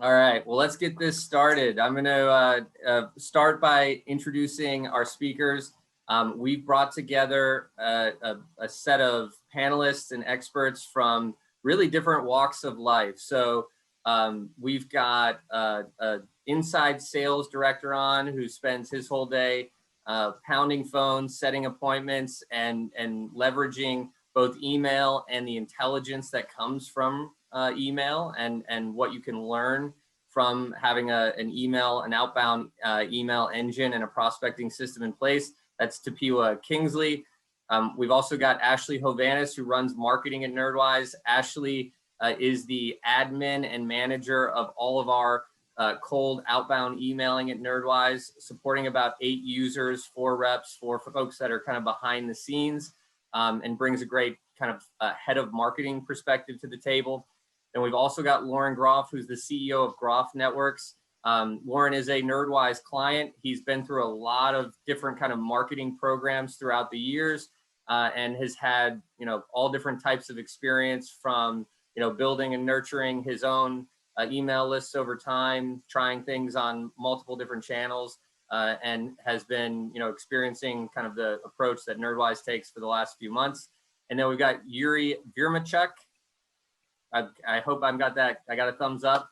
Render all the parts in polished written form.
All right, well, let's get this started. I'm going to start by introducing our speakers. We've brought together a set of panelists and experts from really different walks of life. So we've got an inside sales director on who spends his whole day pounding phones, setting appointments, and leveraging both email and the intelligence that comes from email and what you can learn from having an outbound email engine and a prospecting system in place. That's Tapiwa Kingsley. We've also got Ashley Hovanes, who runs marketing at Nerdwise. Ashley is the admin and manager of all of our cold outbound emailing at Nerdwise, supporting about 8 users, 4 reps, 4 folks that are kind of behind the scenes, and brings a great kind of head of marketing perspective to the table. And we've also got Lauren Groff, who's the CEO of Groff Networks. Lauren is a Nerdwise client. He's been through a lot of different kind of marketing programs throughout the years, and has had, all different types of experience from, building and nurturing his own email lists over time, trying things on multiple different channels, and has been, experiencing kind of the approach that Nerdwise takes for the last few months. And then we've got Yurii Veremchuk. I hope I got a thumbs up,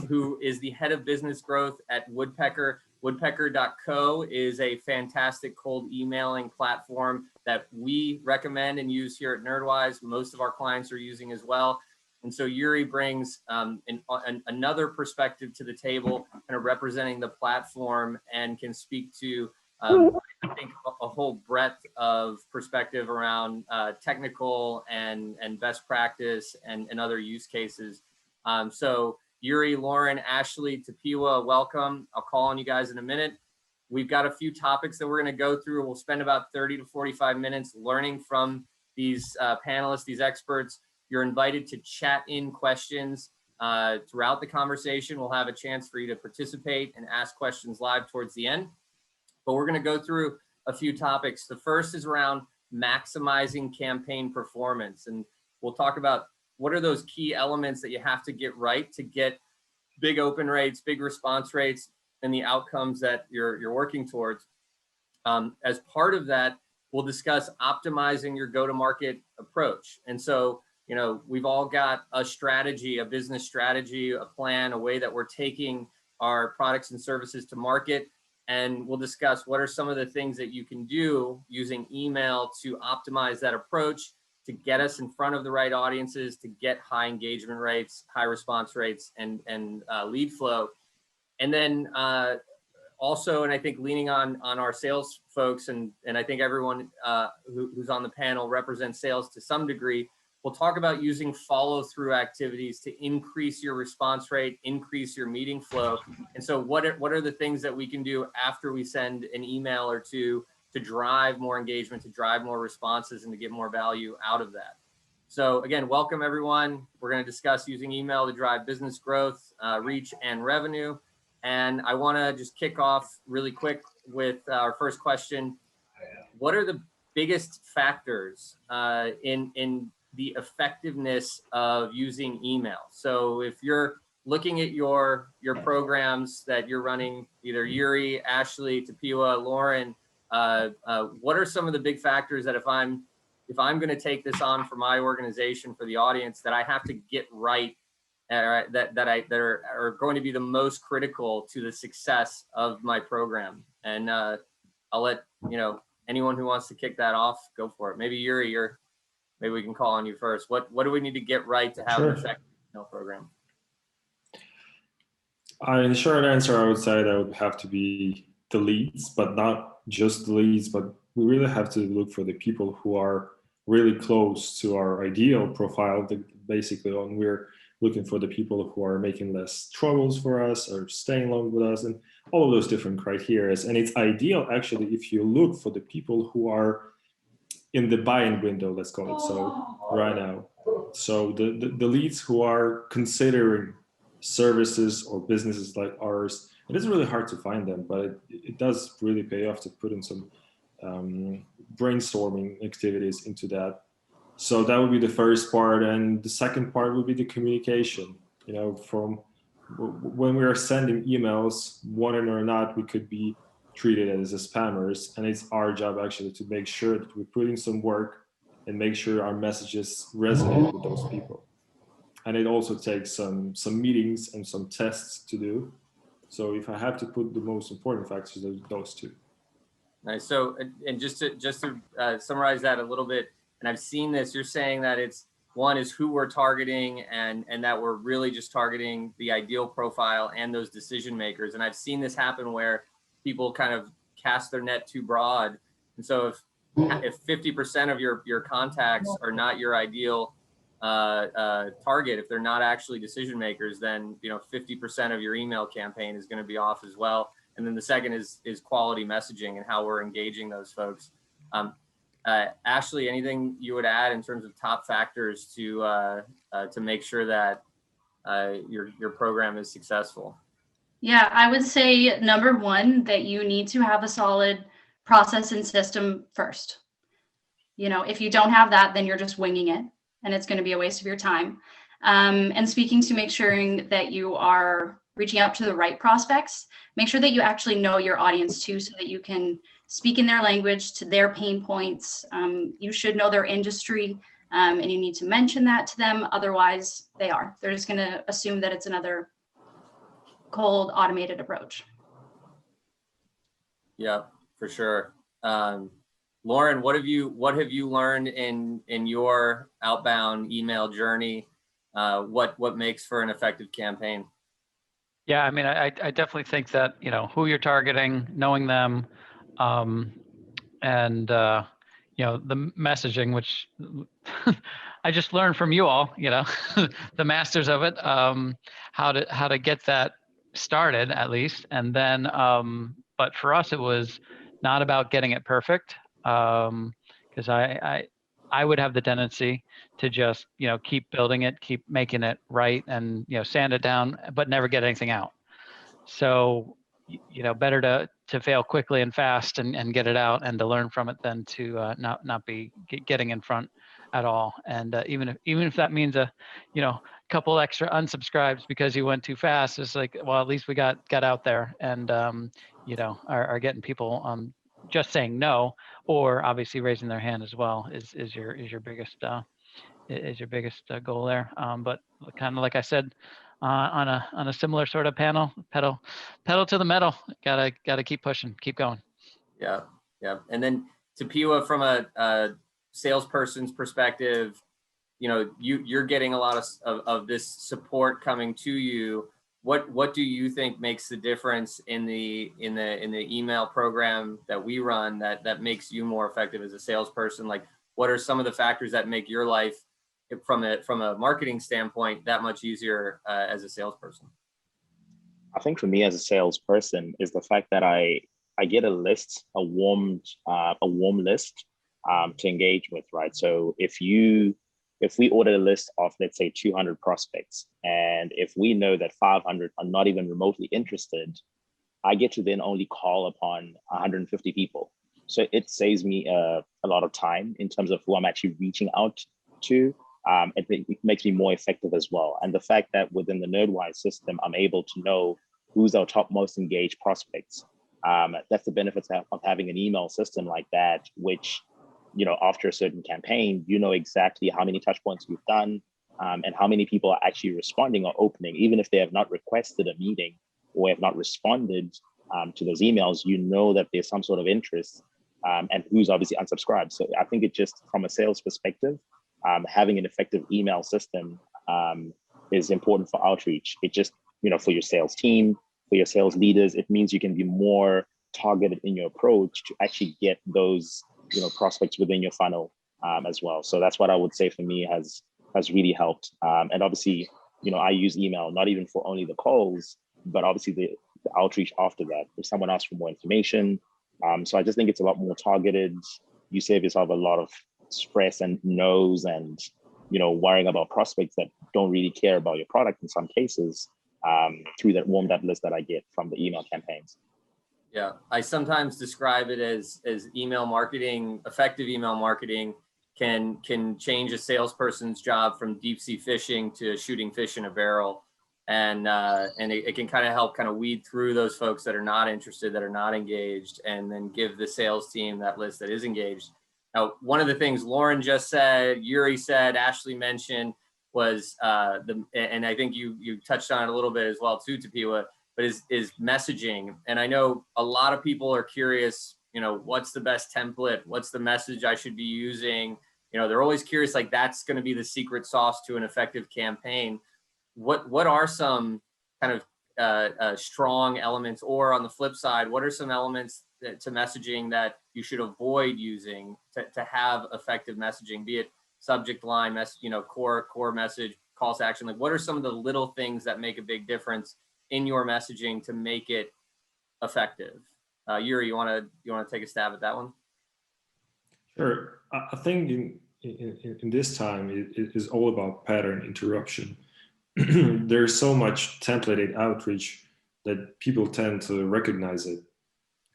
who is the head of business growth at Woodpecker. Woodpecker.co is a fantastic cold emailing platform that we recommend and use here at Nerdwise. Most of our clients are using as well. And so Yurii brings another perspective to the table, kind of representing the platform, and can speak to, I think, a whole breadth of perspective around technical and best practice and other use cases. So Yurii, Lauren, Ashley, Tapiwa, welcome. I'll call on you guys in a minute. We've got a few topics that we're going to go through. We'll spend about 30 to 45 minutes learning from these panelists, these experts. You're invited to chat in questions throughout the conversation. We'll have a chance for you to participate and ask questions live towards the end. But we're going to go through a few topics. The first is around maximizing campaign performance. And we'll talk about what are those key elements that you have to get right to get big open rates, big response rates, and the outcomes that you're working towards. As part of that, we'll discuss optimizing your go-to-market approach. And so, we've all got a strategy, a business strategy, a plan, a way that we're taking our products and services to market. And we'll discuss what are some of the things that you can do using email to optimize that approach, to get us in front of the right audiences, to get high engagement rates, high response rates, and lead flow. And then also, and I think leaning on our sales folks, and I think everyone who's on the panel represents sales to some degree, we'll talk about using follow-through activities to increase your response rate, increase your meeting flow. And so what are the things that we can do after we send an email or two to drive more engagement, to drive more responses, and to get more value out of that? So again, welcome everyone. We're going to discuss using email to drive business growth, reach, and revenue. And I want to just kick off really quick with our first question. What are the biggest factors in the effectiveness of using email? So if you're looking at your programs that you're running, either Yurii, Ashley, Tapiwa, Lauren, what are some of the big factors that if I'm going to take this on for my organization, for the audience, that I have to get right, that are going to be the most critical to the success of my program? And I'll let anyone who wants to kick that off go for it. Maybe Yurii, maybe we can call on you first. What do we need to get right to have an effective email program? In the short answer, I would say that would have to be the leads, but not just the leads, but we really have to look for the people who are really close to our ideal profile. Basically, when we're looking for the people who are making less troubles for us or staying long with us, and all of those different criteria. And it's ideal, actually, if you look for the people who are in the buy-in window, let's call it so, right now. So the leads who are considering services or businesses like ours, it is really hard to find them, but it does really pay off to put in some brainstorming activities into that. So that would be the first part. And the second part would be the communication, from when we are sending emails, whether or not we could be treated as spammers, and it's our job actually to make sure that we put in some work and make sure our messages resonate with those people. And it also takes some meetings and some tests to do. So if I have to put the most important factors, those two. Nice. So, and just to summarize that a little bit, and I've seen this, you're saying that it's one is who we're targeting, and that we're really just targeting the ideal profile and those decision makers. And I've seen this happen where people kind of cast their net too broad. And so if 50% of your contacts are not your ideal target, if they're not actually decision makers, then 50% of your email campaign is going to be off as well. And then the second is quality messaging and how we're engaging those folks. Ashley, anything you would add in terms of top factors to make sure that your program is successful? Yeah, I would say number one, that you need to have a solid process and system first. If you don't have that, then you're just winging it, and it's going to be a waste of your time. And speaking to make sure that you are reaching out to the right prospects, make sure that you actually know your audience too, so that you can speak in their language to their pain points. You should know their industry, and you need to mention that to them. Otherwise, they're just going to assume that it's another cold automated approach. Yeah, for sure. Lauren, what have you learned in your outbound email journey? What makes for an effective campaign? Yeah, I mean, I definitely think that, who you're targeting, knowing them, and, the messaging, which I just learned from you all, the masters of it, how to get that started at least. And then, but for us, it was not about getting it perfect, because I would have the tendency to just, keep building it, keep making it right, and, sand it down, but never get anything out. So, better to fail quickly and fast and get it out and to learn from it than to not be getting in front at all. And even if that means a couple extra unsubscribes because you went too fast, it's like, well, at least we got out there and are getting people just saying no, or obviously raising their hand as well is your biggest goal there. But kind of like I said, on a similar sort of pedal to the metal. Gotta keep pushing, keep going. Yeah. And then Tapiwa, from a salesperson's perspective, you're getting a lot of this support coming to you. What do you think makes the difference in the email program that we run that makes you more effective as a salesperson? Like, what are some of the factors that make your life, from a marketing standpoint, that much easier as a salesperson? I think for me as a salesperson is the fact that I get a warm list to engage with, right? So if we order a list of, let's say, 200 prospects, and if we know that 500 are not even remotely interested, I get to then only call upon 150 people. So it saves me a lot of time in terms of who I'm actually reaching out to. It makes me more effective as well. And the fact that within the Nerdwise system, I'm able to know who's our top most engaged prospects. That's the benefits of having an email system like that, which, after a certain campaign, exactly how many touch points you've done, and how many people are actually responding or opening, even if they have not requested a meeting or have not responded to those emails, that there's some sort of interest, and who's obviously unsubscribed. So I think it just, from a sales perspective, having an effective email system is important for outreach. It just, for your sales team, for your sales leaders, it means you can be more targeted in your approach to actually get those, prospects within your funnel as well. So that's what I would say for me has really helped. And obviously, I use email not even for only the calls, but obviously the outreach after that. If someone asks for more information, so I just think it's a lot more targeted. You save yourself a lot of stress and no's and worrying about prospects that don't really care about your product in some cases, through that warmed up list that I get from the email campaigns. Yeah, I sometimes describe it as email marketing. Effective email marketing can change a salesperson's job from deep sea fishing to shooting fish in a barrel. and it can kind of help kind of weed through those folks that are not interested, that are not engaged, and then give the sales team that list that is engaged. Now, one of the things Lauren just said, Yurii said, Ashley mentioned was and I think you touched on it a little bit as well too, Tapiwa, but is messaging. And I know a lot of people are curious, you know, what's the best template? What's the message I should be using? You know, they're always curious, like that's going to be the secret sauce to an effective campaign. What are some kind of strong elements, or on the flip side, what are some elements to messaging that you should avoid using to have effective messaging, be it subject line, core message, calls to action? Like, what are some of the little things that make a big difference in your messaging to make it effective? Yurii, you want to take a stab at that one? Sure. I think in this time, it is all about pattern interruption. There's so much templated outreach that people tend to recognize it.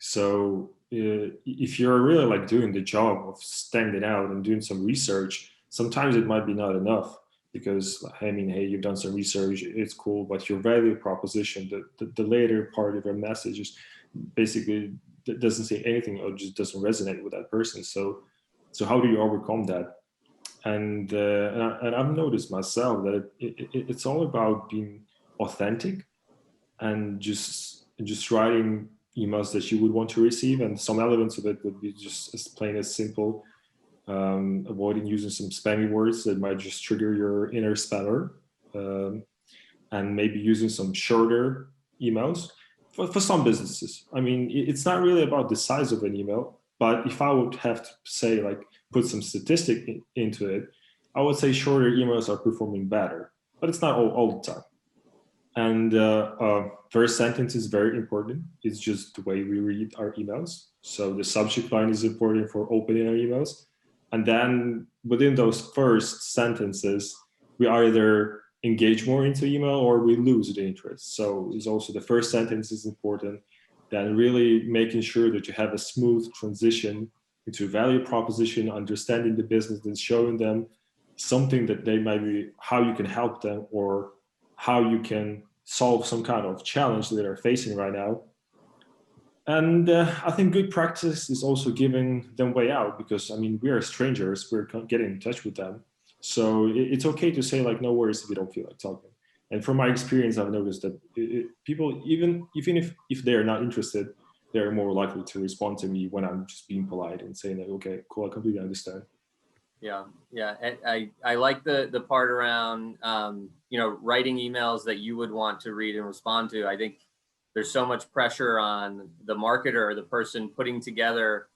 So if you're really like doing the job of standing out and doing some research, sometimes it might be not enough, because I mean, hey, you've done some research, it's cool, but your value proposition, the later part of your message is basically doesn't say anything or just doesn't resonate with that person. So how do you overcome that? And I've noticed myself that it's all about being authentic and just writing emails that you would want to receive, and some elements of it would be just as plain as simple, avoiding using some spammy words that might just trigger your inner spammer, and maybe using some shorter emails for some businesses. I mean, it's not really about the size of an email, but if I would have to say, like, put some statistic into it, I would say shorter emails are performing better, but it's not all the time. And first sentence is very important. It's just the way we read our emails. So the subject line is important for opening our emails. And then within those first sentences, we either engage more into email or we lose the interest. So it's also the first sentence is important. Then really making sure that you have a smooth transition into value proposition, understanding the business and showing them something that they might be, how you can help them or how you can solve some kind of challenge that they're facing right now. And I think good practice is also giving them way out, because I mean, we are strangers, we're getting in touch with them. So it's okay to say like, no worries if you don't feel like talking. And from my experience, I've noticed that people, even if they're not interested, they're more likely to respond to me when I'm just being polite and saying like, okay, cool, I completely understand. Yeah. I like the part around, writing emails that you would want to read and respond to. I think there's so much pressure on the marketer or the person putting together,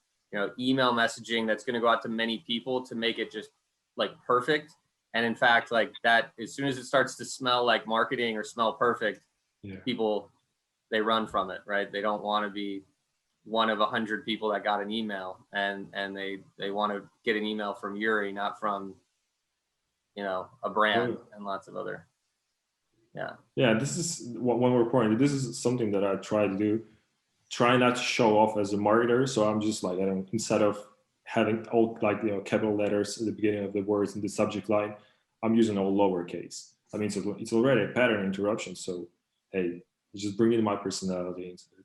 email messaging that's going to go out to many people to make it just like perfect. And in fact, like that, as soon as it starts to smell like marketing or smell perfect, people, they run from it, right? They don't want to be one of 100 people that got an email, and they want to get an email from Yurii, not from, a brand and lots of other. Yeah, this is one more point. This is something that I try to do. Try not to show off as a marketer. So I'm just like, instead of having all like, capital letters at the beginning of the words in the subject line, I'm using all lowercase. I mean, so it's already a pattern interruption. So, hey, just bring in my personality into it.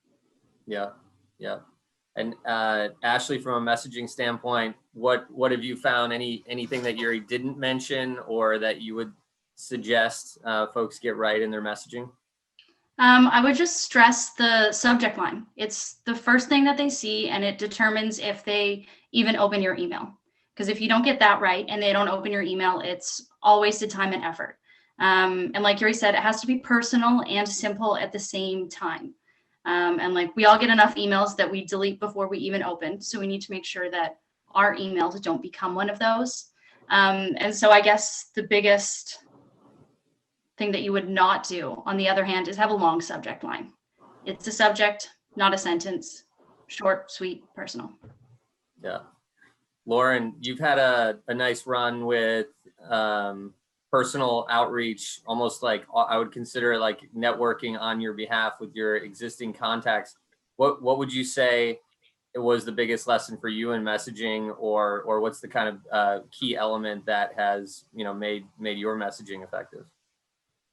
Yeah. And Ashley, from a messaging standpoint, what have you found? Anything that Yurii didn't mention or that you would suggest folks get right in their messaging? I would just stress the subject line. It's the first thing that they see, and it determines if they even open your email. Because if you don't get that right and they don't open your email, it's all wasted time and effort. And like Yurii said, it has to be personal and simple at the same time. And like we all get enough emails that we delete before we even open. So we need to make sure that our emails don't become one of those. And so I guess the biggest thing that you would not do, on the other hand, is have a long subject line. It's a subject, not a sentence. Short, sweet, personal. Yeah. Lauren, you've had a nice run with personal outreach, almost like I would consider it like networking on your behalf with your existing contacts. What would you say it was the biggest lesson for you in messaging, or what's the kind of key element that has made your messaging effective?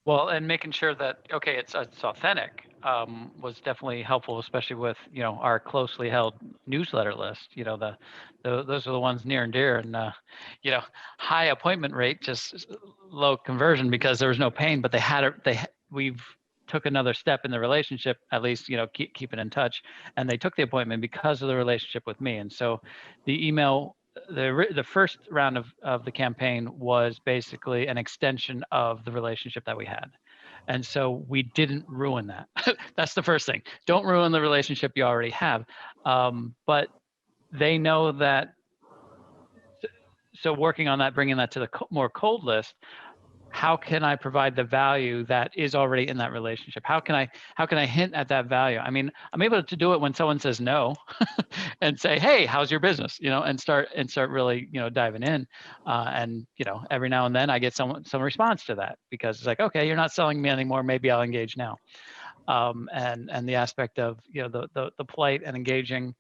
Well, and making sure that, okay, it's authentic, was definitely helpful, especially with, our closely held newsletter list. Those are the ones near and dear, and high appointment rate, just low conversion because there was no pain, but we've took another step in the relationship, at least, keeping in touch, and they took the appointment because of the relationship with me. And so the email, the first round of the campaign was basically an extension of the relationship that we had. And so we didn't ruin that. That's the first thing. Don't ruin the relationship you already have. But they know that. So working on that, bringing that to the more cold list, how can I provide the value that is already in that relationship? How can I hint at that value? I mean, I'm able to do it when someone says no and say, hey, how's your business? And start really, diving in. And, every now and then I get some response to that, because it's like, okay, you're not selling me anymore. Maybe I'll engage now. And the aspect of, the polite and engaging,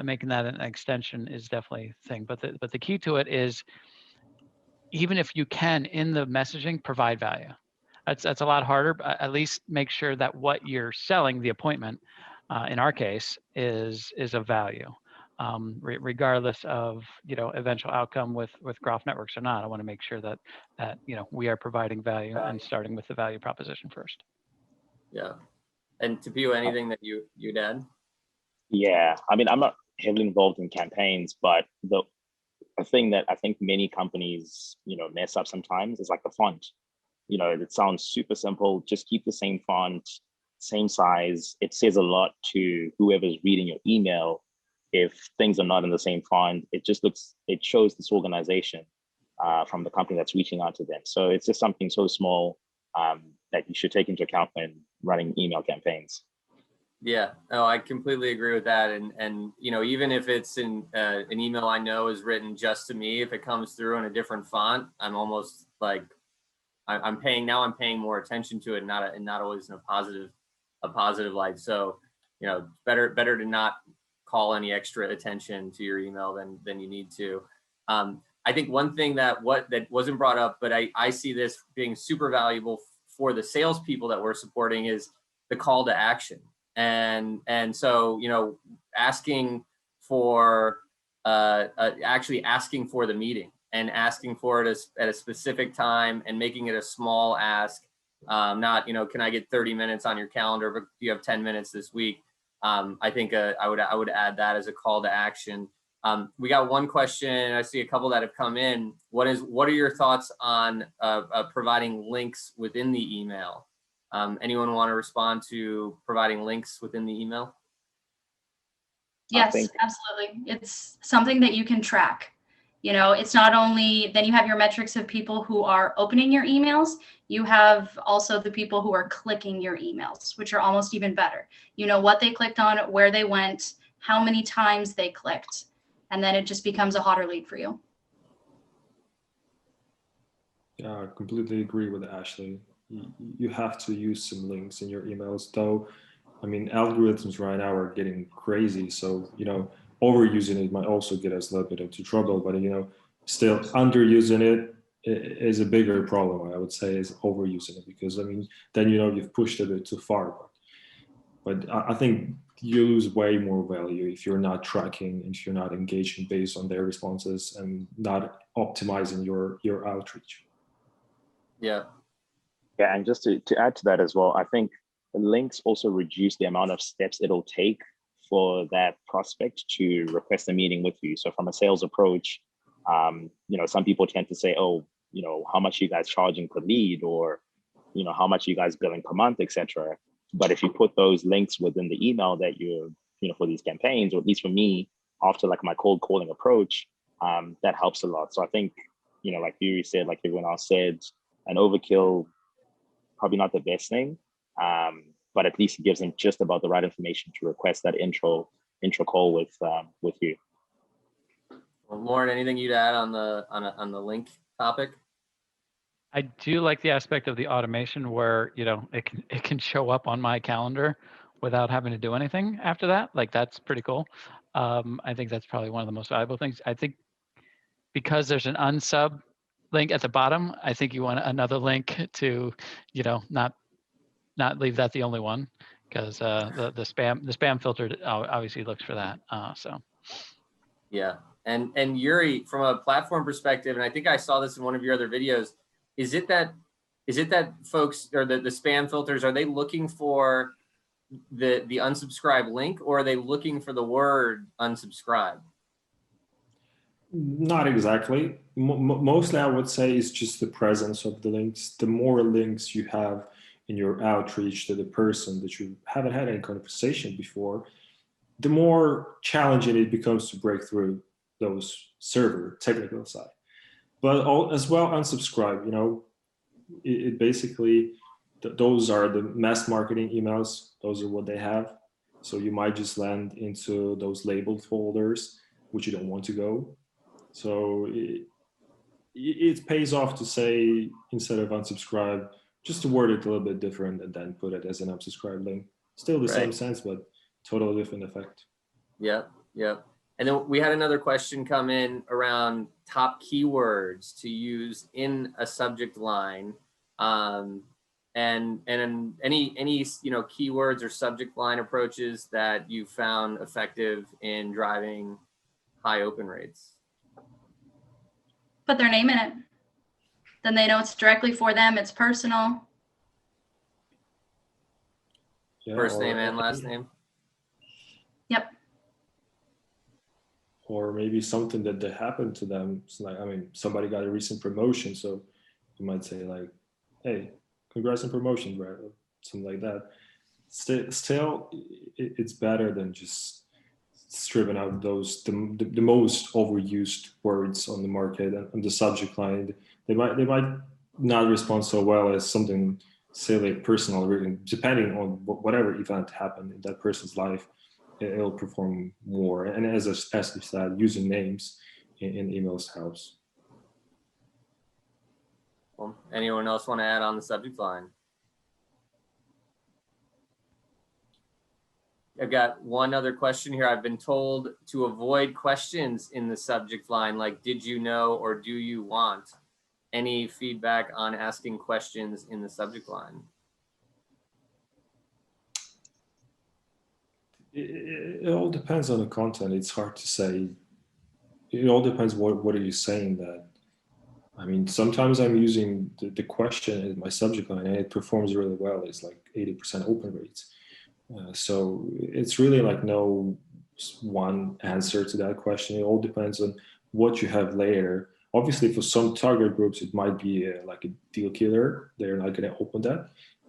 making that an extension is definitely a thing. But the key to it is, even if you can in the messaging, provide value. That's a lot harder, but at least make sure that what you're selling, the appointment, in our case, is of value, regardless of eventual outcome with Groff networks or not. I want to make sure that we are providing value and starting with the value proposition first. Yeah. And Tapiwa, anything that you'd add? Yeah, I mean, I'm not heavily involved in campaigns, but a thing that I think many companies, mess up sometimes is like the font. It sounds super simple. Just keep the same font, same size. It says a lot to whoever's reading your email. If things are not in the same font, it shows disorganization from the company that's reaching out to them. So it's just something so small that you should take into account when running email campaigns. Yeah, no, I completely agree with that. And even if it's in an email I know is written just to me, if it comes through in a different font, I'm almost like I'm paying more attention to it, and not always in a positive light. So better to not call any extra attention to your email than you need to. I think one thing that wasn't brought up, but I see this being super valuable for the salespeople that we're supporting, is the call to action. And so, asking for actually asking for the meeting and asking for it at a specific time and making it a small ask, not, can I get 30 minutes on your calendar, but do you have 10 minutes this week? I think I would add that as a call to action. We got one question. I see a couple that have come in. What are your thoughts on providing links within the email? Anyone want to respond to providing links within the email? Yes, absolutely. It's something that you can track. It's not only, then you have your metrics of people who are opening your emails, you have also the people who are clicking your emails, which are almost even better. What they clicked on, where they went, how many times they clicked, and then it just becomes a hotter lead for you. Yeah, I completely agree with Ashley. You have to use some links in your emails, though. I mean, algorithms right now are getting crazy. So, overusing it might also get us a little bit into trouble, but, still underusing it is a bigger problem, I would say, is overusing it, because, then, you've pushed it a bit too far. But I think you lose way more value if you're not tracking, if you're not engaging based on their responses and not optimizing your outreach. Yeah. Yeah, and just to add to that as well, I think the links also reduce the amount of steps it'll take for that prospect to request a meeting with you. So from a sales approach, some people tend to say, oh, how much are you guys charging per lead, or, how much are you guys billing per month, etc. But if you put those links within the email that you're, for these campaigns, or at least for me, after like my cold calling approach, that helps a lot. So I think, like Yurii said, like everyone else said, an overkill, probably not the best thing, but at least it gives them just about the right information to request that intro call with you. Well, Lauren, anything you'd add on the link topic? I do like the aspect of the automation where it can show up on my calendar without having to do anything after that. Like, that's pretty cool. I think that's probably one of the most valuable things. I think because there's an unsub link at the bottom, I think you want another link to, not leave that the only one, because the spam filter obviously looks for that. So. Yeah. And Yurii, from a platform perspective, and I think I saw this in one of your other videos, is it that folks, or the spam filters, are they looking for the unsubscribe link, or are they looking for the word unsubscribe? Not exactly. Mostly, I would say, is just the presence of the links. The more links you have in your outreach to the person that you haven't had any conversation before, the more challenging it becomes to break through those server technical side. But as well, unsubscribe, it basically, those are the mass marketing emails. Those are what they have. So you might just land into those labeled folders, which you don't want to go. So it pays off to say, instead of unsubscribe, just to word it a little bit different and then put it as an unsubscribe link. Still the same sense, but totally different effect. Yep. And then we had another question come in around top keywords to use in a subject line, and any keywords or subject line approaches that you found effective in driving high open rates. Put their name in it. Then they know it's directly for them. It's personal. Yeah, First name and last name. Yep. Or maybe something that happened to them. It's like, somebody got a recent promotion, so you might say like, "Hey, congrats on promotion," right? Or something like that. Still, it's better than just stripping out those the most overused words on the market and the subject line. They might not respond so well as something, say, like personal, written, depending on whatever event happened in that person's life. It'll perform more. And as you said, using names in emails helps. Well, anyone else want to add on the subject line? I've got one other question here. I've been told to avoid questions in the subject line, like "Did you know?" or "Do you want?" Any feedback on asking questions in the subject line? It all depends on the content. It's hard to say. It all depends what are you saying that. Sometimes I'm using the question in my subject line and it performs really well. It's like 80% open rates. So it's really like no one answer to that question. It all depends on what you have later. Obviously, for some target groups, it might be like a deal killer. They're not going to open that.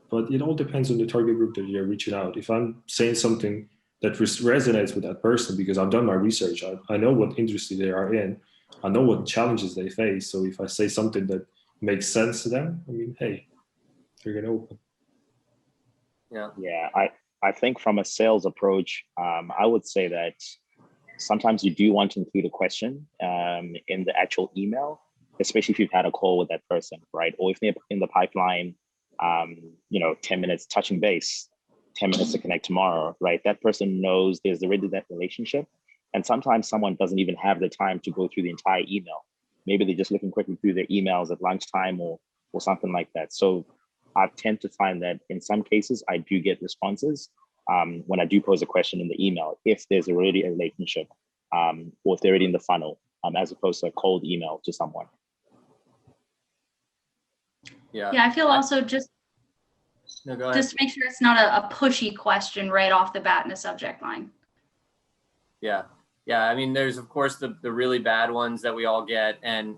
But it all depends on the target group that you're reaching out. If I'm saying something that resonates with that person because I've done my research, I know what industry they are in, I know what challenges they face. So if I say something that makes sense to them, hey, they're going to open. Yeah, I think from a sales approach, I would say that sometimes you do want to include a question in the actual email, especially if you've had a call with that person, right? Or if they're in the pipeline, 10 minutes touching base, 10 minutes to connect tomorrow, right? That person knows there's already that relationship. And sometimes someone doesn't even have the time to go through the entire email. Maybe they're just looking quickly through their emails at lunchtime or something like that. So I tend to find that in some cases, I do get responses when I do pose a question in the email, if there's already a relationship or if they're already in the funnel, as opposed to a cold email to someone. Yeah, I feel also just go ahead. Just to make sure it's not a pushy question right off the bat in a subject line. Yeah. There's of course the really bad ones that we all get, and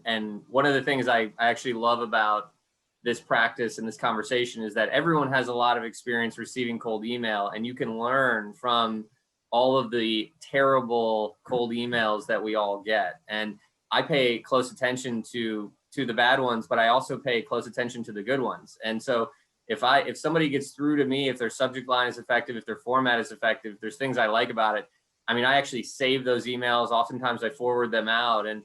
one of the things I actually love about this practice and this conversation is that everyone has a lot of experience receiving cold email, and you can learn from all of the terrible cold emails that we all get. And I pay close attention to the bad ones, but I also pay close attention to the good ones. And so if somebody gets through to me, if their subject line is effective, if their format is effective, if there's things I like about it, I actually save those emails. Oftentimes I forward them out, and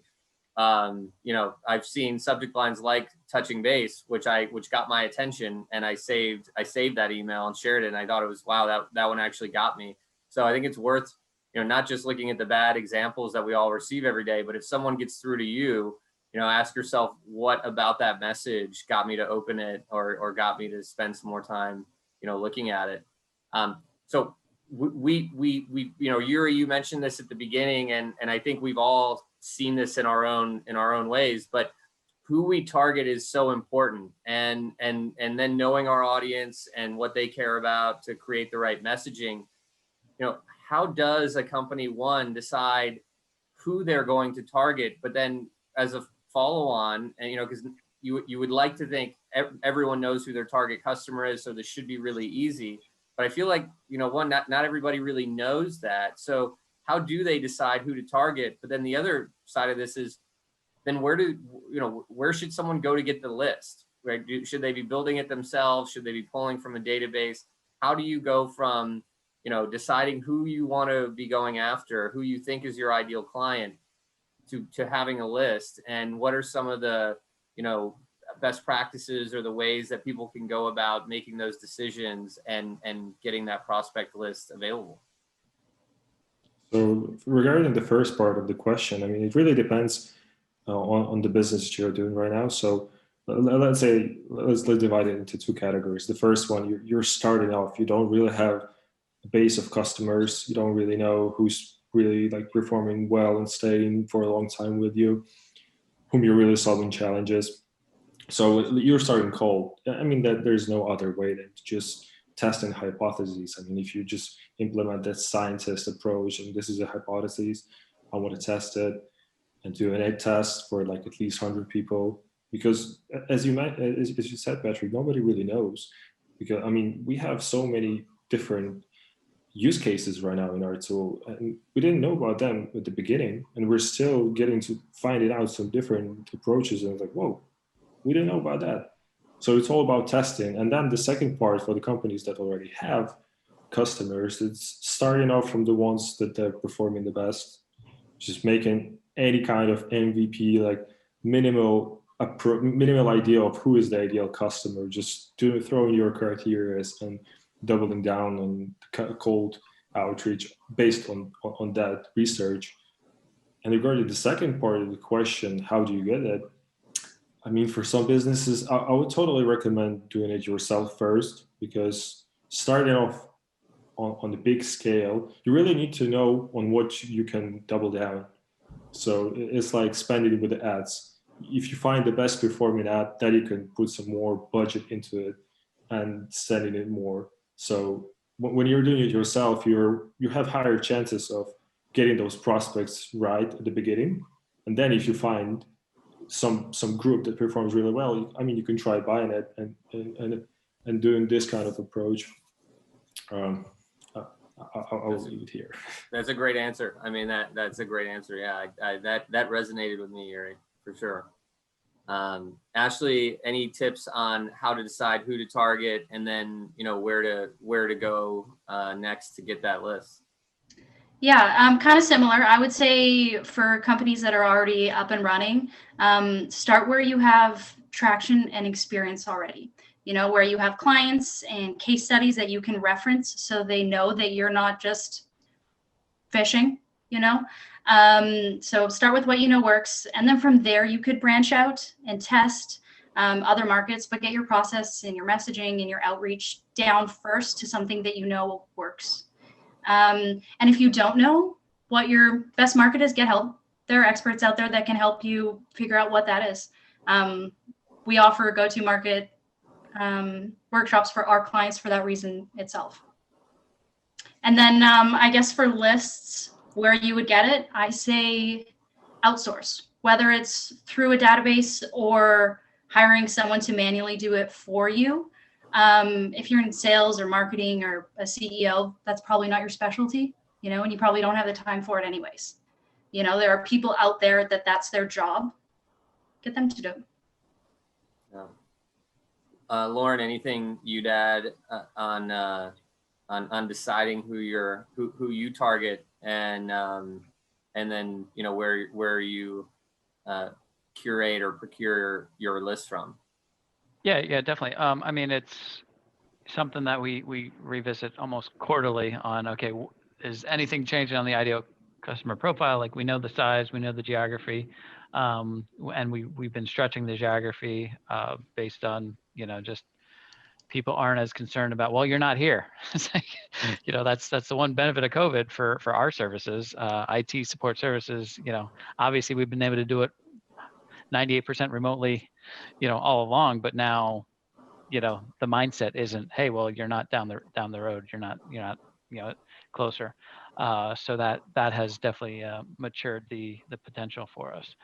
I've seen subject lines like touching base, which got my attention, and I saved that email and shared it. And I thought it was, wow, that one actually got me. So I think it's worth, not just looking at the bad examples that we all receive every day, but if someone gets through to you, ask yourself, what about that message got me to open it or got me to spend some more time, looking at it. So we Yurii, you mentioned this at the beginning, and I think we've all seen this in our own ways, but who we target is so important, and then knowing our audience and what they care about to create the right messaging. How does a company, one, decide who they're going to target, but then as a follow on, and because you would like to think everyone knows who their target customer is, so this should be really easy. But I feel like, one, not everybody really knows that. So how do they decide who to target? But then the other side of this is, then where should someone go to get the list? Right? Should they be building it themselves? Should they be pulling from a database? How do you go from, deciding who you want to be going after, who you think is your ideal client, to having a list? And what are some of the, best practices or the ways that people can go about making those decisions and getting that prospect list available? So regarding the first part of the question, I mean, it really depends on the business you're doing right now. So let's divide it into two categories. The first one, you're starting off, you don't really have a base of customers, you don't really know who's really like performing well and staying for a long time with you, whom you're really solving challenges. So you're starting cold. I mean, that there's no other way than just testing hypotheses. I mean, if you just implement that scientist approach, and this is a hypothesis, I want to test it, and do an A test for like at least 100 people, because as you said, Patrick, nobody really knows, because I mean, we have so many different use cases right now in our tool, and we didn't know about them at the beginning, and we're still getting to find it out, some different approaches, and it's like, whoa, we didn't know about that. So it's all about testing. And then the second part, for the companies that already have customers, it's starting off from the ones that they're performing the best, just making any kind of MVP, like minimal idea of who is the ideal customer, just throwing your criteria and doubling down on cold outreach based on that research. And regarding the second part of the question, how do you get it? I mean, for some businesses, I would totally recommend doing it yourself first, because starting off on the big scale, you really need to know on what you can double down. So it's like spending with the ads. If you find the best performing ad, then you can put some more budget into it and sending it more. So when you're doing it yourself, you have higher chances of getting those prospects right at the beginning. And then if you find some group that performs really well, I mean, you can try buying it and doing this kind of approach. I'll leave it here. That's a great answer. I mean, that's a great answer. Yeah, that resonated with me, Yurii, for sure. Ashley, any tips on how to decide who to target, and then where to go next to get that list? Yeah, kind of similar. I would say for companies that are already up and running, start where you have traction and experience already. Where you have clients and case studies that you can reference, so they know that you're not just fishing, So start with what works. And then from there, you could branch out and test other markets, but get your process and your messaging and your outreach down first to something that works. And if you don't know what your best market is, get help. There are experts out there that can help you figure out what that is. We offer go-to-market workshops for our clients for that reason itself. And then I guess for lists, where you would get it, I say outsource, whether it's through a database or hiring someone to manually do it for you. If you're in sales or marketing or a CEO, that's probably not your specialty, and you probably don't have the time for it anyways. There are people out there that's their job. Get them to do it. Yeah. Lauren, anything you'd add on deciding who you target, and then where you curate or procure your list from? Yeah, definitely. I mean, it's something that we revisit almost quarterly on, okay, is anything changing on the ideal customer profile? Like, we know the size, we know the geography. And we've been stretching the geography based on, just people aren't as concerned about, well, you're not here. It's like, that's the one benefit of COVID for our services, IT support services. Obviously we've been able to do it 98% remotely, all along, but now, the mindset isn't, hey, well, you're not down the road, you're not closer. So that has definitely matured the potential for us.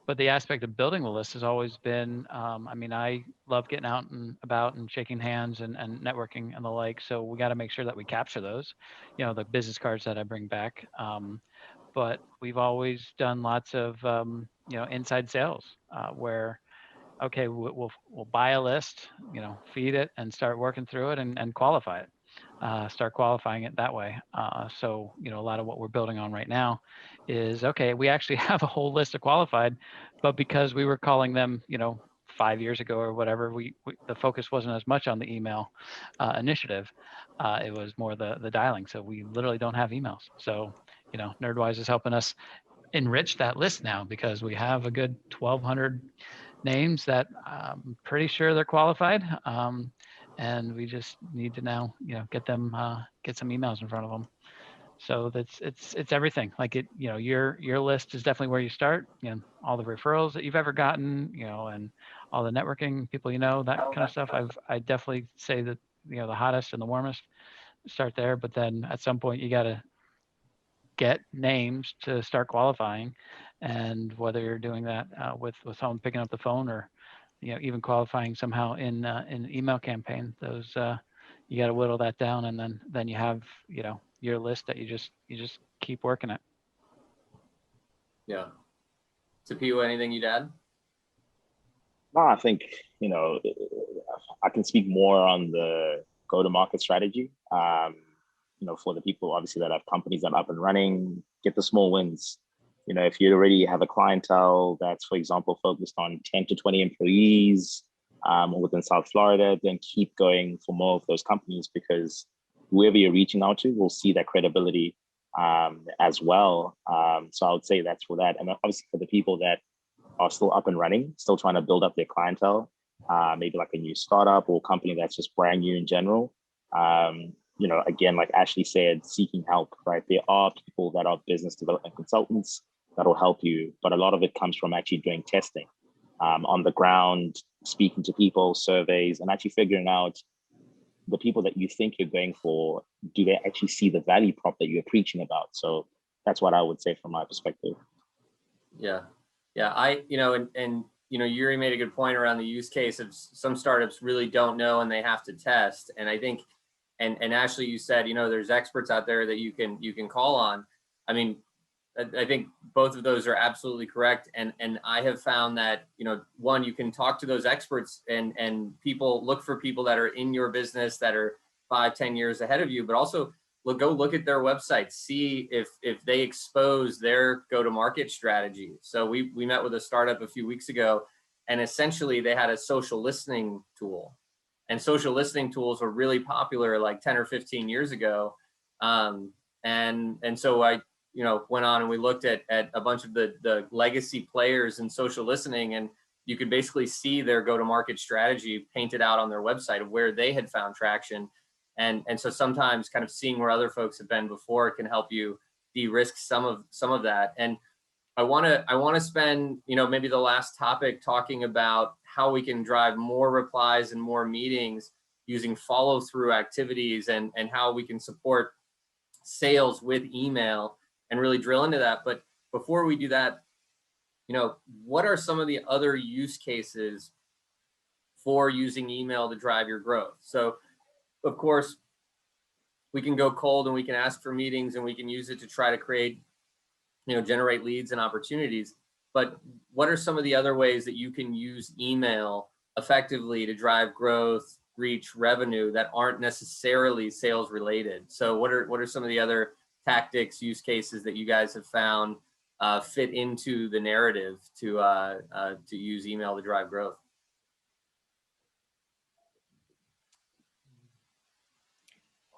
But the aspect of building the list has always been, I love getting out and about and shaking hands and networking and the like. So we got to make sure that we capture those, the business cards that I bring back. But we've always done lots of, inside sales where, okay, we'll buy a list, feed it and start working through it and qualify it. Start qualifying it that way. So, a lot of what we're building on right now is, okay, we actually have a whole list of qualified, but because we were calling them, 5 years ago or whatever, the focus wasn't as much on the email initiative. It was more the dialing. So we literally don't have emails. So, Nerdwise is helping us enrich that list now because we have a good 1,200 names that I'm pretty sure they're qualified. And we just need to now, get them, get some emails in front of them. So it's everything. Like your list is definitely where you start. All the referrals that you've ever gotten, and all the networking people, that kind of stuff. I definitely say that the hottest and the warmest start there. But then at some point you got to get names to start qualifying, and whether you're doing that with someone picking up the phone or even qualifying somehow in an email campaign, those you got to whittle that down, and then you have your list that you just keep working at. Yeah. Tapiwa, anything you'd add? No, I think I can speak more on the go-to-market strategy. For the people obviously that have companies that are up and running, get the small wins. If you already have a clientele that's, for example, focused on 10 to 20 employees within South Florida, then keep going for more of those companies, because whoever you're reaching out to will see that credibility as well. So I would say that's for that. And obviously for the people that are still up and running, still trying to build up their clientele, maybe like a new startup or company that's just brand new in general. Again, like Ashley said, seeking help, right? There are people that are business development consultants that will help you, but a lot of it comes from actually doing testing on the ground, speaking to people, surveys, and actually figuring out the people that you think you're going for, do they actually see the value prop that you're preaching about? So that's what I would say from my perspective. Yeah. Yurii made a good point around the use case of some startups really don't know and they have to test. And I think, and Ashley, you said, there's experts out there that you can call on. I think both of those are absolutely correct. And I have found that, one, you can talk to those experts and people, look for people that are in your business that are 5-10 years ahead of you, but also go look at their website, see if they expose their go-to-market strategy. So we met with a startup a few weeks ago, and essentially they had a social listening tool. And social listening tools were really popular like 10 or 15 years ago. And so I went on and we looked at a bunch of the legacy players in social listening, and you could basically see their go-to-market strategy painted out on their website of where they had found traction. And so sometimes kind of seeing where other folks have been before can help you de-risk some of that. And I want to spend, maybe the last topic talking about how we can drive more replies and more meetings using follow-through activities, and how we can support sales with email and really drill into that. But before we do that, what are some of the other use cases for using email to drive your growth? So of course, we can go cold and we can ask for meetings and we can use it to try to create, generate leads and opportunities. But what are some of the other ways that you can use email effectively to drive growth, reach, revenue that aren't necessarily sales related? So what are some of the other tactics, use cases that you guys have found fit into the narrative to use email to drive growth?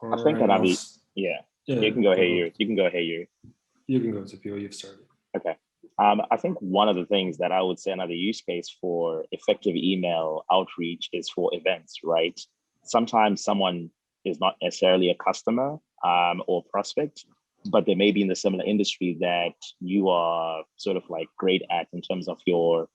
I think that I'll be, yeah. You can go ahead, Yurii. You can go, Tapiwa. You've started. Okay. I think one of the things that I would say another use case for effective email outreach is for events, right? Sometimes someone is not necessarily a customer or prospect, but they may be in the similar industry that you are sort of like great at in terms of your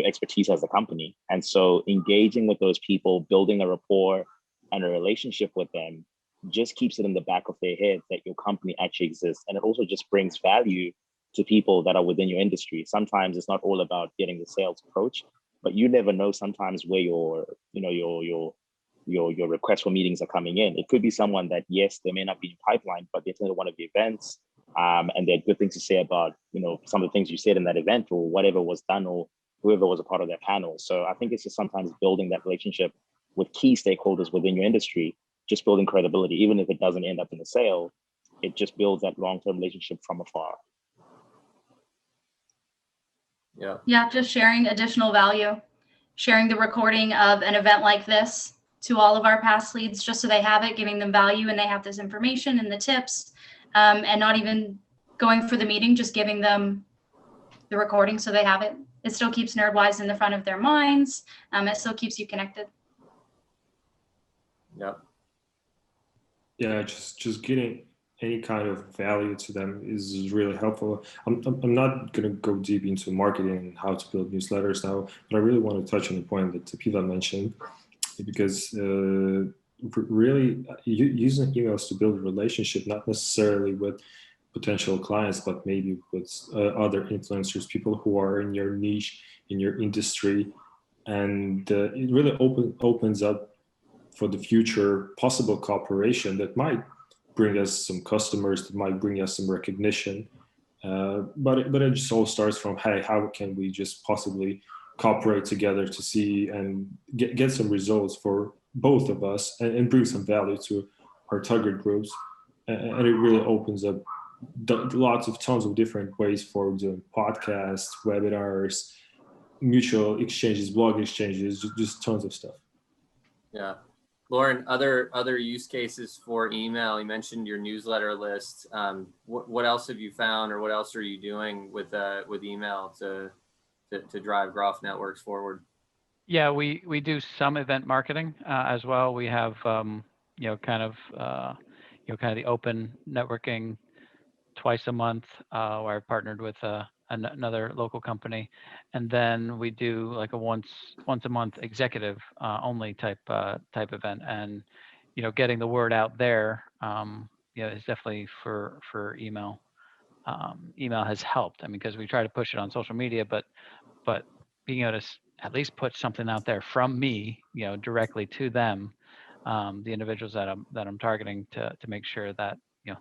expertise as a company. And so engaging with those people, building a rapport and a relationship with them just keeps it in the back of their head that your company actually exists. And it also just brings value to people that are within your industry. Sometimes it's not all about getting the sales approach, but you never know sometimes where your requests for meetings are coming in. It could be someone that, yes, they may not be in pipeline, but they attended one of the events and they had good things to say about, some of the things you said in that event or whatever was done or whoever was a part of that panel. So I think it's just sometimes building that relationship with key stakeholders within your industry, just building credibility, even if it doesn't end up in a sale, it just builds that long-term relationship from afar. Yeah, just sharing additional value, sharing the recording of an event like this to all of our past leads, just so they have it, giving them value and they have this information and the tips, and not even going for the meeting, just giving them the recording so they have it. It still keeps Nerdwise in the front of their minds. It still keeps you connected. Yep. Yeah, just getting any kind of value to them is really helpful. I'm not going to go deep into marketing and how to build newsletters now, but I really want to touch on the point that Tapiwa mentioned, because really using emails to build a relationship, not necessarily with potential clients, but maybe with other influencers, people who are in your niche, in your industry, and it really opens up for the future possible cooperation that might bring us some customers, that might bring us some recognition. But it just all starts from, hey, how can we just possibly cooperate together to see and get some results for both of us and bring some value to our target groups. And it really opens up tons of different ways for doing podcasts, webinars, mutual exchanges, blog exchanges, just tons of stuff. Yeah. Lauren, other use cases for email, you mentioned your newsletter list. What else have you found, or what else are you doing with email to drive Groff networks forward? Yeah, we do some event marketing as well. We have kind of the open networking twice a month, where I partnered with another local company, and then we do like a once a month executive only type event, and getting the word out there is definitely for email. Email has helped. I mean, because we try to push it on social media, but being able to at least put something out there from me, directly to them, the individuals that I'm targeting, to make sure that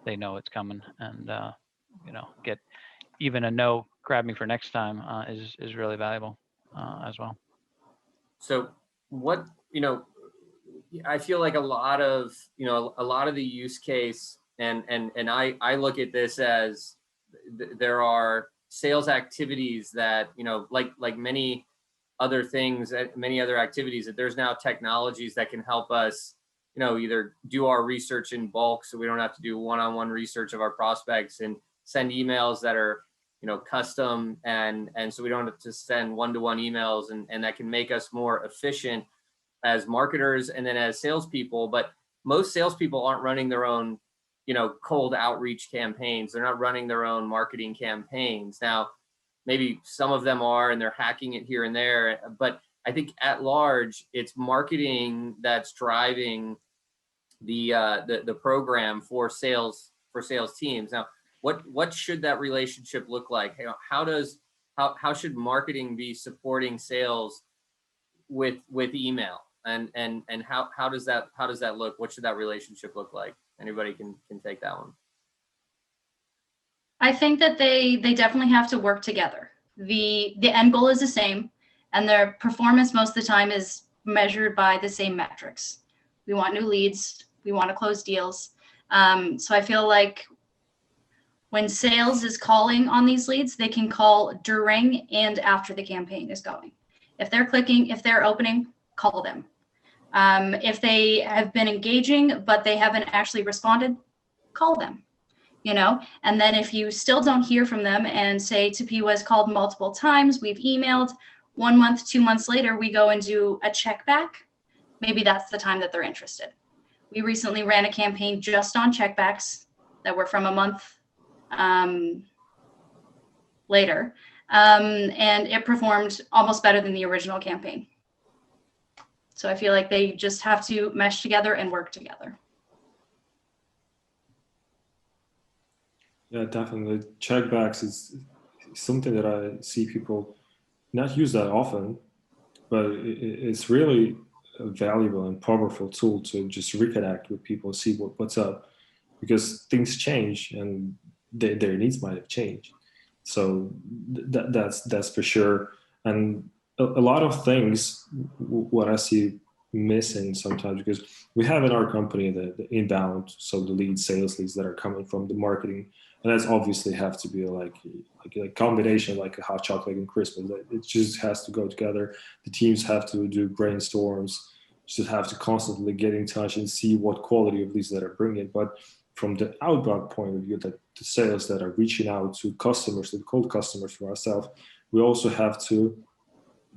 they know it's coming, and get even a no, grab me for next time is really valuable as well. So what, I feel like a lot of the use case, and I look at this as there are sales activities that, like many other things, many other activities, that there's now technologies that can help us, either do our research in bulk, so we don't have to do one-on-one research of our prospects, and send emails that are, custom, and so we don't have to send one-to-one emails, and that can make us more efficient as marketers and then as salespeople. But most salespeople aren't running their own, cold outreach campaigns. They're not running their own marketing campaigns. Now, maybe some of them are, and they're hacking it here and there, but I think at large, it's marketing that's driving the program for sales teams. Now, what should that relationship look like? How should marketing be supporting sales with email, and how does that look? What should that relationship look like? Anybody can take that one. I think that they definitely have to work together. The end goal is the same, and their performance most of the time is measured by the same metrics. We want new leads. We want to close deals. So I feel like when sales is calling on these leads, they can call during and after the campaign is going. If they're clicking, if they're opening, call them. If they have been engaging, but they haven't actually responded, call them. you know? And then if you still don't hear from them and say Tapiwa has called multiple times, we've emailed, 1 month, 2 months later, we go and do a check back, maybe that's the time that they're interested. We recently ran a campaign just on checkbacks that were from a month later. And it performed almost better than the original campaign. So I feel like they just have to mesh together and work together. Yeah, definitely. Checkbacks is something that I see people not use that often, but it's really a valuable and powerful tool to just reconnect with people, see what's up, because things change and their needs might have changed. So that's for sure. And a lot of things, what I see missing sometimes, because we have in our company the inbound, so the leads, sales leads that are coming from the marketing, and that's obviously have to be like a combination, like a hot chocolate and Christmas. It just has to go together. The teams have to do brainstorms, just have to constantly get in touch and see what quality of leads that are bringing. But from the outbound point of view, that the sales that are reaching out to customers, to cold customers for ourselves, we also have to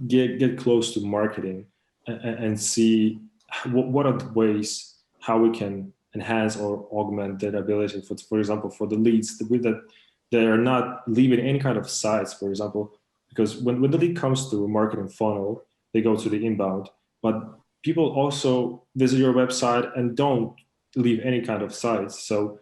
get close to marketing and see what are the ways how we can enhance or augment that ability. For example, for the leads, that they are not leaving any kind of sites, for example, because when the lead comes through a marketing funnel, they go to the inbound, but people also visit your website and don't leave any kind of sites. So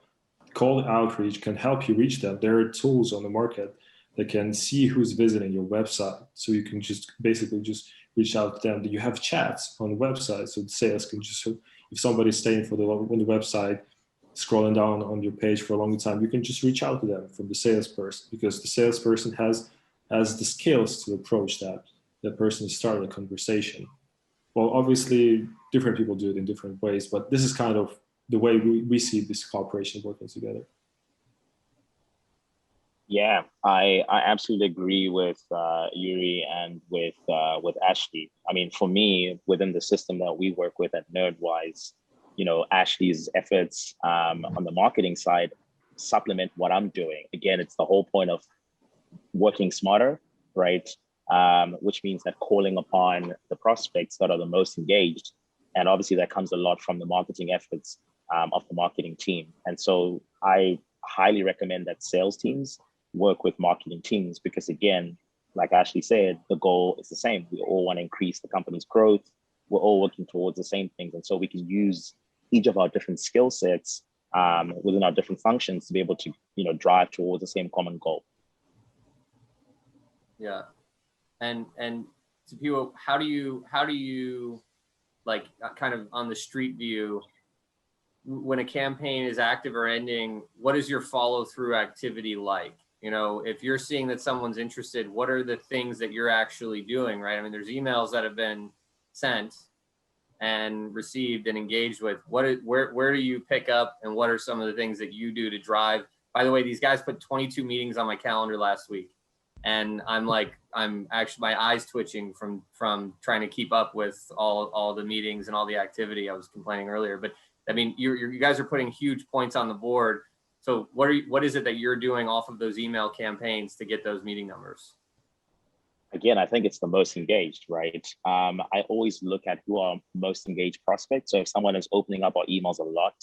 cold outreach can help you reach them. There are tools on the market that can see who's visiting your website. So you can just basically just reach out to them. You have chats on the website, so the sales can just, if somebody's staying on the website, scrolling down on your page for a long time, you can just reach out to them from the salesperson, because the salesperson has the skills to approach that person, start a conversation. Well, obviously, different people do it in different ways, but this is kind of the way we see this cooperation working together. Yeah, I absolutely agree with Yurii and with Ashley. I mean, for me, within the system that we work with at Nerdwise, you know, Ashley's efforts on the marketing side supplement what I'm doing. Again, it's the whole point of working smarter, right? Which means that calling upon the prospects that are the most engaged, and obviously that comes a lot from the marketing efforts of the marketing team. And so I highly recommend that sales teams work with marketing teams, because again, like Ashley said, the goal is the same. We all want to increase the company's growth. We're all working towards the same things. And so we can use each of our different skill sets within our different functions to be able to, you know, drive towards the same common goal. Yeah. And Tapiwa, how do you like, kind of on the street view, when a campaign is active or ending, what is your follow through activity like? You know, if you're seeing that someone's interested, what are the things that you're actually doing, right? I mean, there's emails that have been sent and received and engaged with. Where do you pick up, and what are some of the things that you do to drive? By the way, these guys put 22 meetings on my calendar last week, and I'm actually, my eyes twitching from trying to keep up with all the meetings and all the activity. I was complaining earlier, but I mean, you guys are putting huge points on the board. So what is it that you're doing off of those email campaigns to get those meeting numbers? Again, I think it's the most engaged, right? I always look at who are most engaged prospects. So if someone is opening up our emails a lot,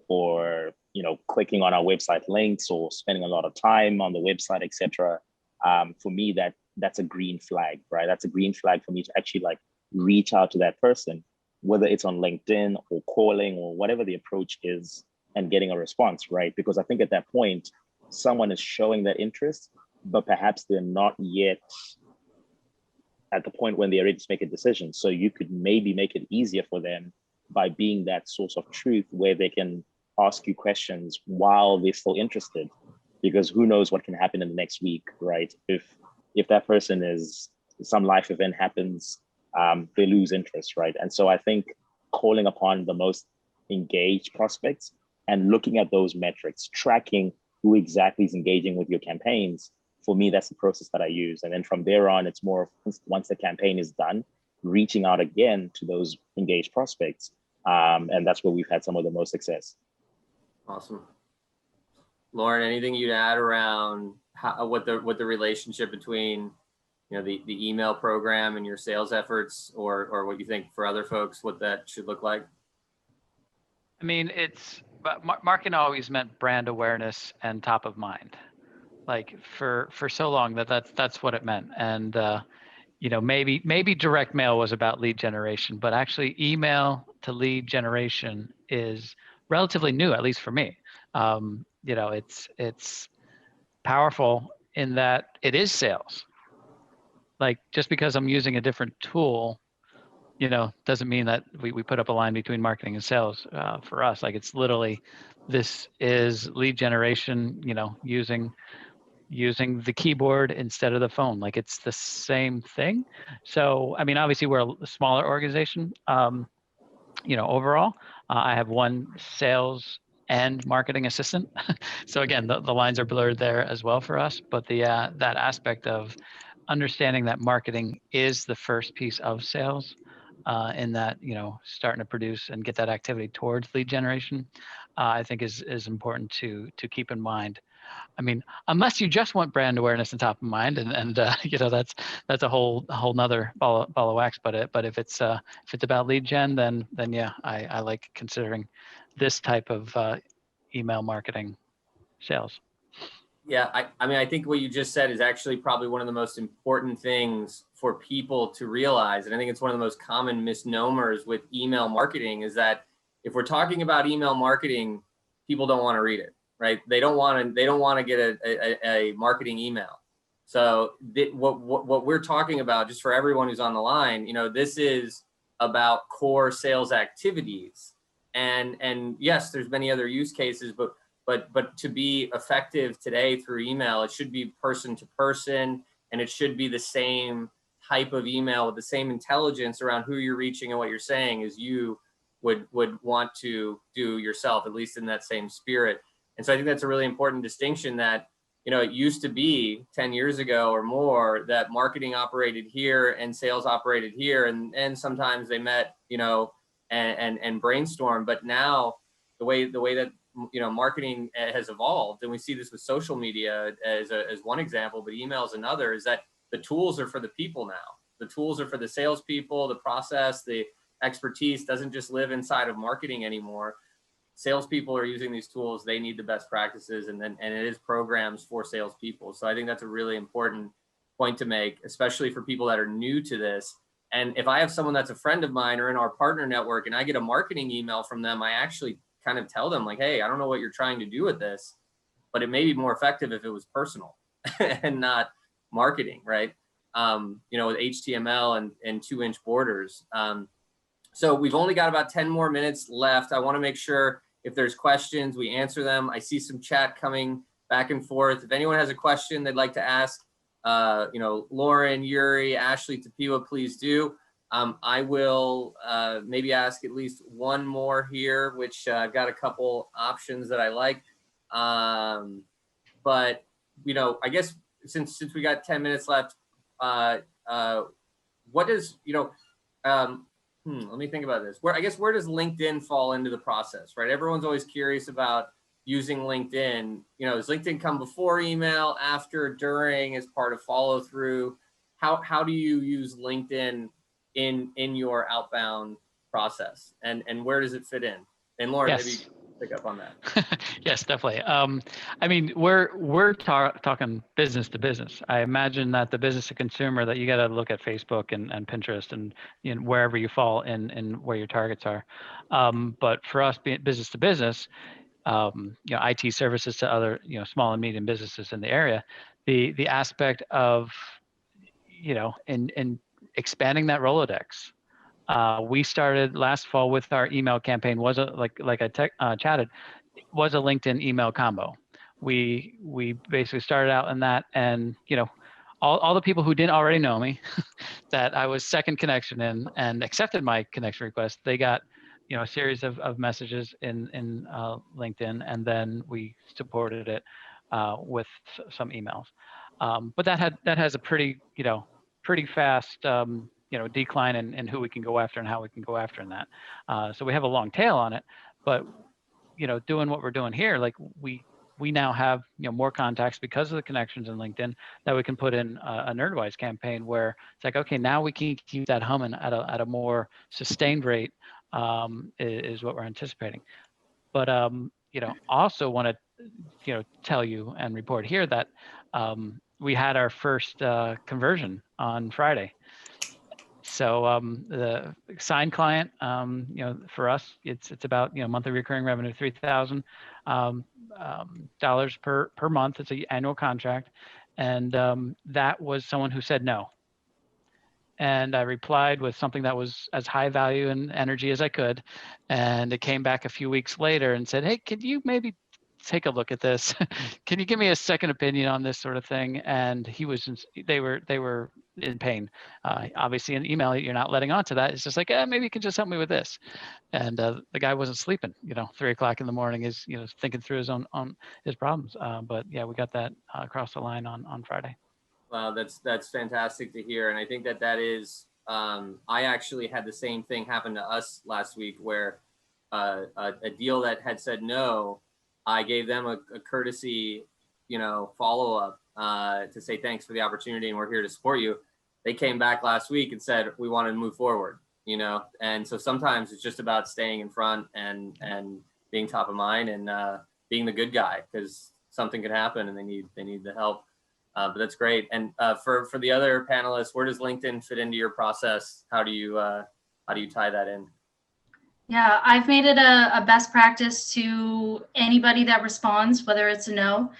or, you know, clicking on our website links, or spending a lot of time on the website, etc., for me, that's a green flag, right? That's a green flag for me to actually like reach out to that person, whether it's on LinkedIn or calling or whatever the approach is, and getting a response, right? Because I think at that point, someone is showing that interest, but perhaps they're not yet at the point when they're ready to make a decision. So you could maybe make it easier for them by being that source of truth, where they can ask you questions while they're still interested, because who knows what can happen in the next week, right? If that person is, some life event happens, they lose interest, right? And so I think calling upon the most engaged prospects and looking at those metrics, tracking who exactly is engaging with your campaigns, for me, that's the process that I use. And then from there on, it's more of, once the campaign is done, reaching out again to those engaged prospects. And that's where we've had some of the most success. Awesome. Lauren, anything you'd add around what the relationship between, you know, the email program and your sales efforts, or what you think for other folks, what that should look like? I mean, but marketing always meant brand awareness and top of mind. Like for so long that's what it meant. And you know, maybe direct mail was about lead generation, but actually email to lead generation is relatively new, at least for me. You know, it's powerful in that it is sales. Like just because I'm using a different tool, you know, doesn't mean that we put up a line between marketing and sales for us. Like it's literally, this is lead generation, you know, using the keyboard instead of the phone. Like it's the same thing. So, I mean, obviously we're a smaller organization, you know, overall. I have one sales and marketing assistant. So again, the lines are blurred there as well for us, but that aspect of understanding that marketing is the first piece of sales, in that, you know, starting to produce and get that activity towards lead generation, I think is important to keep in mind. I mean, unless you just want brand awareness and top of mind, and you know, that's a whole nother ball of wax. But if it's about lead gen, then yeah, I like considering this type of email marketing sales. Yeah, I mean, I think what you just said is actually probably one of the most important things for people to realize. And I think it's one of the most common misnomers with email marketing is that if we're talking about email marketing, people don't want to read it, right? They don't want to get a marketing email. So what we're talking about, just for everyone who's on the line, you know, this is about core sales activities. And yes, there's many other use cases, but to be effective today through email, it should be person to person, and it should be the same type of email with the same intelligence around who you're reaching and what you're saying as you would want to do yourself, at least in that same spirit. And so I think that's a really important distinction that, you know, it used to be 10 years ago or more that marketing operated here and sales operated here, and sometimes they met, you know, and brainstormed. But now the way that, you know, marketing has evolved, and we see this with social media as one example, but email is another, is that the tools are for the people now. The tools are for the salespeople. The process, the expertise doesn't just live inside of marketing anymore. Salespeople are using these tools. They need the best practices, and it is programs for salespeople. So I think that's a really important point to make, especially for people that are new to this. And if I have someone that's a friend of mine or in our partner network and I get a marketing email from them, I actually kind of tell them like, hey, I don't know what you're trying to do with this, but it may be more effective if it was personal and not marketing, right? You know, with HTML and 2-inch borders. So we've only got about 10 more minutes left. I want to make sure if there's questions, we answer them. I see some chat coming back and forth. If anyone has a question they'd like to ask, you know, Lauren, Yurii, Ashley, Tapiwa, please do. I will maybe ask at least one more here, which I've got a couple options that I like. But, you know, I guess since we got 10 minutes left, what does, you know, let me think about this. Where does LinkedIn fall into the process, right? Everyone's always curious about using LinkedIn. You know, does LinkedIn come before email, after, during, as part of follow through? How do you use LinkedIn in your outbound process, and where does it fit in? And Lauren, Yes. maybe pick up on that. Yes, definitely. I mean, we're talking business to business. I imagine that the business to consumer, that you got to look at Facebook and Pinterest and, you know, wherever you fall in where your targets are. But for us, being business to business, you know, IT services to other, you know, small and medium businesses in the area, the aspect of, you know, in expanding that Rolodex. We started last fall with our email campaign, was a, like I chatted, was a LinkedIn email combo. We basically started out in that, and, you know, all the people who didn't already know me, that I was second connection in and accepted my connection request, they got, you know, a series of messages in LinkedIn, and then we supported it with some emails. But that has a pretty fast you know, decline in who we can go after and how we can go after in that. So we have a long tail on it, but, you know, doing what we're doing here, like we we now have more contacts because of the connections in LinkedIn that we can put in a Nerdwise campaign where it's like, okay, now we can keep that humming at a more sustained rate, is what we're anticipating. But also want to tell you and report here that we had our first conversion on Friday. So the signed client, for us, it's about monthly recurring revenue, $3,000 dollars per month. It's an annual contract, and that was someone who said no. And I replied with something that was as high value and energy as I could, and it came back a few weeks later and said, "Hey, could you maybe take a look at this? Can you give me a second opinion on this sort of thing?" And they were in pain. Obviously, in email, you're not letting on to that. It's just like, maybe you can just help me with this. And the guy wasn't sleeping. 3 o'clock in the morning is thinking through his his problems. But yeah, we got that across the line on Friday. Wow, that's fantastic to hear, and I think that is. I actually had the same thing happen to us last week, where a deal that had said no, I gave them a courtesy, follow up to say thanks for the opportunity and we're here to support you. They came back last week and said we want to move forward, and so sometimes it's just about staying in front and being top of mind and being the good guy, because something could happen and they need the help. But that's great. And for the other panelists, where does LinkedIn fit into your process? How do you tie that in? Yeah, I've made it a best practice to anybody that responds, whether it's a no,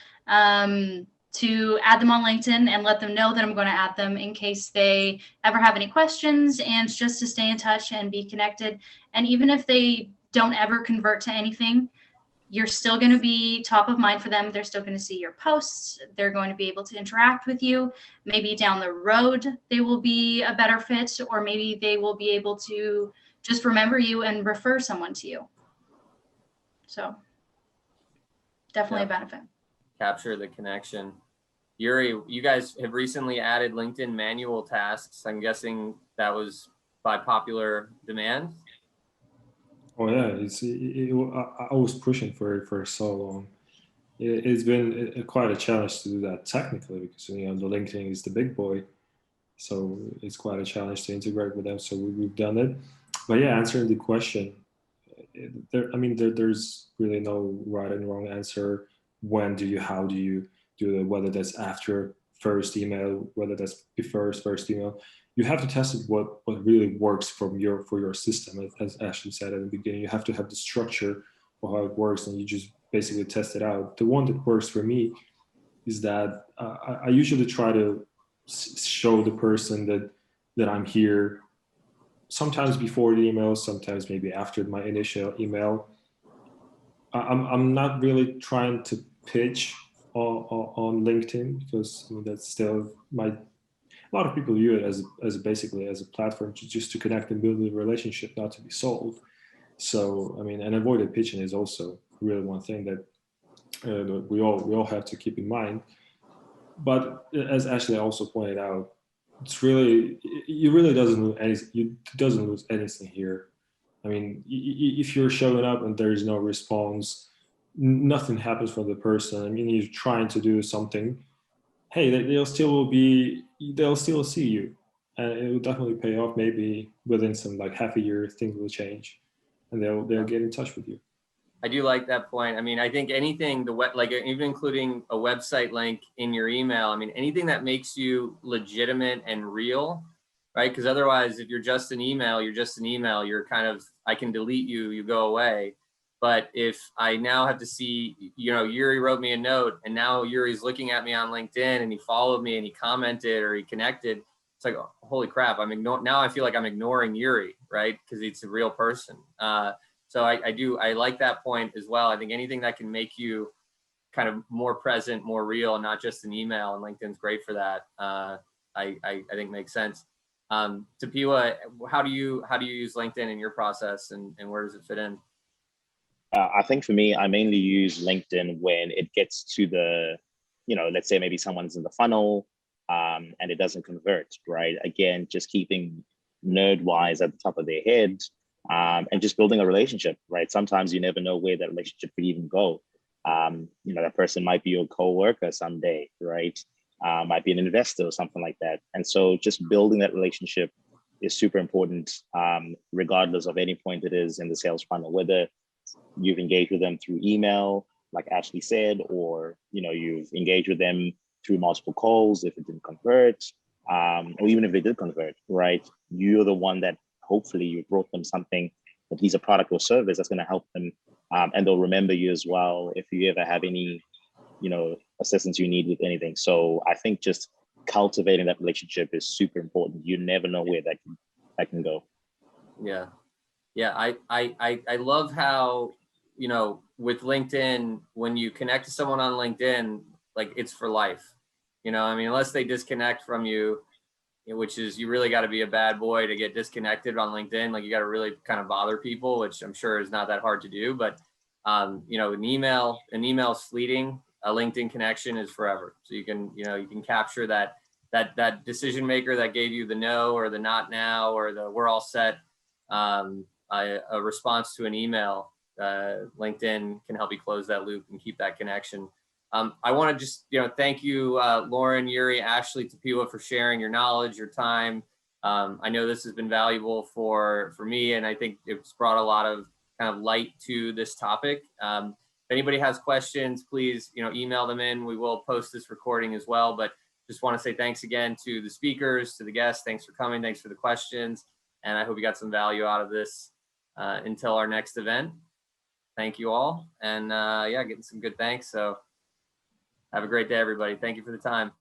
to add them on LinkedIn and let them know that I'm going to add them in case they ever have any questions, and just to stay in touch and be connected. And even if they don't ever convert to anything, you're still going to be top of mind for them. They're still going to see your posts. They're going to be able to interact with you. Maybe down the road, they will be a better fit, or maybe they will be able to just remember you and refer someone to you. So definitely a benefit. Capture the connection. Yurii, you guys have recently added LinkedIn manual tasks. I'm guessing that was by popular demand. Oh yeah, I was pushing for it for so long. It's been quite a challenge to do that technically, because the LinkedIn is the big boy, so it's quite a challenge to integrate with them. So we've done it. But yeah, answering the question, there's really no right and wrong answer. How do you do it? Whether that's after first email, whether that's before first email. You have to test it what really works for your system. As Ashley said at the beginning, you have to have the structure of how it works, and you just basically test it out. The one that works for me is that I usually try to show the person that I'm here, sometimes before the email, sometimes maybe after my initial email. I'm not really trying to pitch on LinkedIn, because that's still a lot of people view it as basically as a platform just to connect and build a relationship, not to be sold. So and avoided pitching is also really one thing that we all have to keep in mind. But as Ashley also pointed out, you doesn't lose anything here. If you're showing up and there is no response, nothing happens from the person. You're trying to do something. Hey, they'll still see you, and it will definitely pay off. Maybe within some half a year, things will change, and they'll get in touch with you. I do like that point. I think anything even including a website link in your email. Anything that makes you legitimate and real, right? Because otherwise, if you're just an email, you're kind of, I can delete you, you go away. But if I now have to see, Yurii wrote me a note, and now Yuri's looking at me on LinkedIn, and he followed me and he commented or he connected, it's like, oh, holy crap! Now I feel like I'm ignoring Yurii, right? Because it's a real person. So I like that point as well. I think anything that can make you kind of more present, more real, and not just an email, and LinkedIn's great for that. I think makes sense. Tapiwa, how do you use LinkedIn in your process, and where does it fit in? I think for me, I mainly use LinkedIn when it gets to the, let's say maybe someone's in the funnel and it doesn't convert, right? Again, just keeping Nerdwise at the top of their head and just building a relationship, right? Sometimes you never know where that relationship could even go. That person might be your coworker someday, right? Might be an investor or something like that. And so just building that relationship is super important, regardless of any point it is in the sales funnel, whether you've engaged with them through email, like Ashley said, or you've engaged with them through multiple calls if it didn't convert, or even if they did convert, right? You're the one that hopefully you brought them something, at least a product or service that's going to help them, and they'll remember you as well if you ever have any, assistance you need with anything. So I think just cultivating that relationship is super important. You never know where that can go. Yeah. I love how, with LinkedIn, when you connect to someone on LinkedIn, like it's for life, unless they disconnect from you, which is, you really got to be a bad boy to get disconnected on LinkedIn. Like you got to really kind of bother people, which I'm sure is not that hard to do, but an email is fleeting. A LinkedIn connection is forever. So you can capture that decision maker that gave you the no or the not now or the we're all set, a response to an email. LinkedIn can help you close that loop and keep that connection. I want to just thank you, Lauren, Yurii, Ashley, Tapiwa, for sharing your knowledge, your time. I know this has been valuable for me, and I think it's brought a lot of kind of light to this topic. If anybody has questions, please email them in. We will post this recording as well, but just want to say thanks again to the speakers, to the guests. Thanks for coming. Thanks for the questions. And I hope you got some value out of this until our next event. Thank you all. And getting some good thanks. So have a great day, everybody. Thank you for the time.